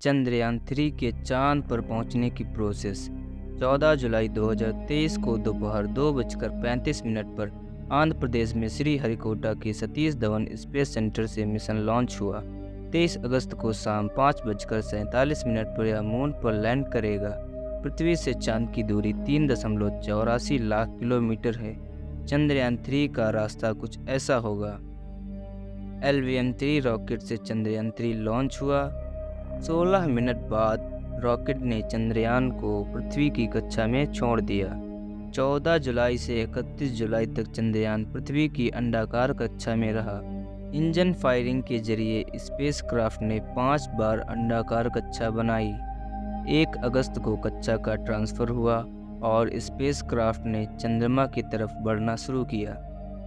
चंद्रयान-3 के चांद पर पहुंचने की प्रोसेस। 14 जुलाई 2023 को दोपहर 2:35 पर आंध्र प्रदेश में श्रीहरिकोटा के सतीश धवन स्पेस सेंटर से मिशन लॉन्च हुआ। 23 अगस्त को शाम 5:47 पर यह मून पर लैंड करेगा। पृथ्वी से चांद की दूरी 3.84 लाख किलोमीटर है। चंद्रयान-3 का रास्ता कुछ ऐसा होगा। LVM-3 रॉकेट से चंद्रयान-3 लॉन्च हुआ। 16 मिनट बाद रॉकेट ने चंद्रयान को पृथ्वी की कक्षा में छोड़ दिया। 14 जुलाई से 31 जुलाई तक चंद्रयान पृथ्वी की अंडाकार कक्षा में रहा। इंजन फायरिंग के जरिए स्पेसक्राफ्ट ने 5 बार अंडाकार कक्षा बनाई। 1 अगस्त को कक्षा का ट्रांसफ़र हुआ और स्पेसक्राफ्ट ने चंद्रमा की तरफ बढ़ना शुरू किया।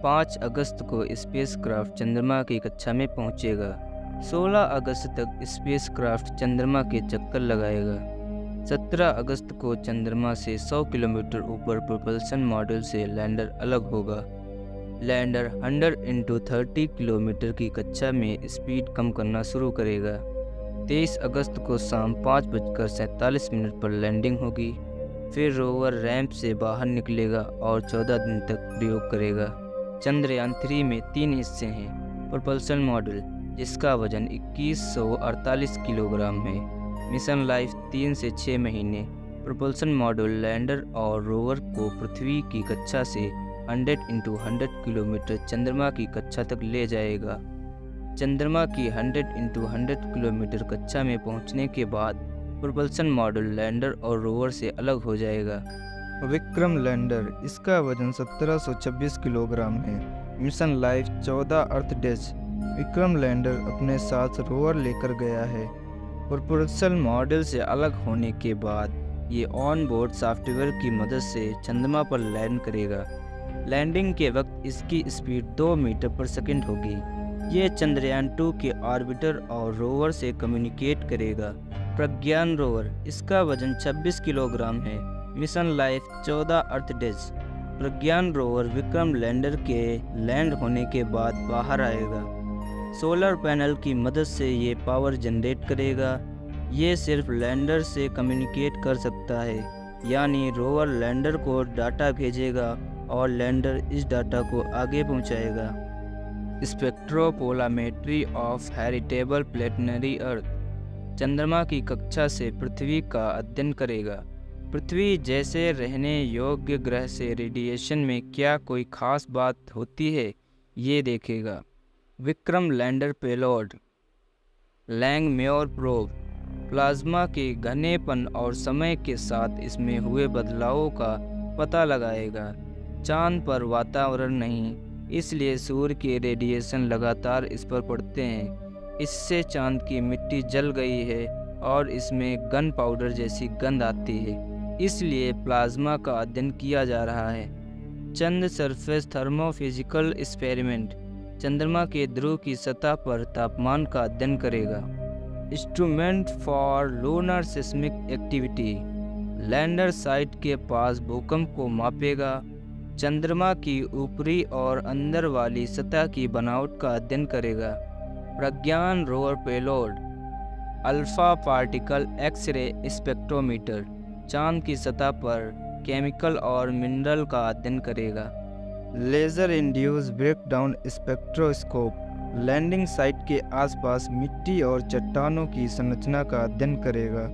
5 अगस्त को स्पेसक्राफ्ट चंद्रमा की कक्षा में पहुंचेगा। 16 अगस्त तक स्पेसक्राफ्ट चंद्रमा के चक्कर लगाएगा। 17 अगस्त को चंद्रमा से 100 किलोमीटर ऊपर प्रोपल्शन मॉड्यूल से लैंडर अलग होगा। लैंडर 100x30 किलोमीटर की कक्षा में स्पीड कम करना शुरू करेगा। 23 अगस्त को शाम 5:47 पर लैंडिंग होगी। फिर रोवर रैंप से बाहर निकलेगा और 14 दिन तक प्रयोग करेगा। चंद्रयान-3 में 3 हिस्से हैं। प्रोपल्शन मॉड्यूल, जिसका वजन 2148 किलोग्राम है। मिशन लाइफ 3 से 6 महीने। प्रोपल्शन मॉड्यूल लैंडर और रोवर को पृथ्वी की कक्षा से 100x100 किलोमीटर चंद्रमा की कक्षा तक ले जाएगा। चंद्रमा की 100x100 किलोमीटर कक्षा में पहुंचने के बाद प्रोपल्शन मॉड्यूल लैंडर और रोवर से अलग हो जाएगा। विक्रम लैंडर, इसका वजन 1726 किलोग्राम है। मिशन लाइफ 14 अर्थ डेज। विक्रम लैंडर अपने साथ रोवर लेकर गया है। प्रोपल्शन मॉड्यूल से अलग होने के बाद ये ऑन बोर्ड सॉफ्टवेयर की मदद से चंद्रमा पर लैंड करेगा। लैंडिंग के वक्त इसकी स्पीड 2 मीटर पर सेकंड होगी। ये चंद्रयान-2 के ऑर्बिटर और रोवर से कम्युनिकेट करेगा। प्रज्ञान रोवर, इसका वजन 26 किलोग्राम है। मिशन लाइफ 14 अर्थ डेज। प्रज्ञान रोवर विक्रम लैंडर के लैंड होने के बाद बाहर आएगा। सोलर पैनल की मदद से ये पावर जनरेट करेगा। ये सिर्फ लैंडर से कम्युनिकेट कर सकता है, यानी रोवर लैंडर को डाटा भेजेगा और लैंडर इस डाटा को आगे पहुंचाएगा। स्पेक्ट्रोपोलामेट्री ऑफ हैबिटेबल प्लैनेटरी अर्थ, चंद्रमा की कक्षा से पृथ्वी का अध्ययन करेगा। पृथ्वी जैसे रहने योग्य ग्रह से रेडिएशन में क्या कोई खास बात होती है, ये देखेगा। Vikram lander payload Langmuir probe, plasma के घनेपन और समय के साथ इसमें हुए बदलावों का पता लगाएगा। चांद पर वातावरण नहीं, इसलिए सूर्य के रेडिएशन लगातार इस पर पड़ते हैं। इससे चांद की मिट्टी जल गई है और इसमें गन पाउडर जैसी गंध आती है, इसलिए प्लाज्मा का अध्ययन किया जा रहा है। चंद्र सरफेस थर्मोफिजिकल एक्सपेरिमेंट, चंद्रमा के ध्रुव की सतह पर तापमान का अध्ययन करेगा। Instrument for lunar seismic activity, lander site के पास भूकंप को मापेगा। चंद्रमा की ऊपरी और अंदर वाली सतह की बनावट का अध्ययन करेगा। Pragyan rover payload alpha particle X-ray spectrometer, चांद की सतह पर केमिकल और मिनरल का अध्ययन करेगा। Laser induced breakdown spectroscope, landing site के आसपास मिट्टी और चट्टानों की संरचना का अध्ययन करेगा।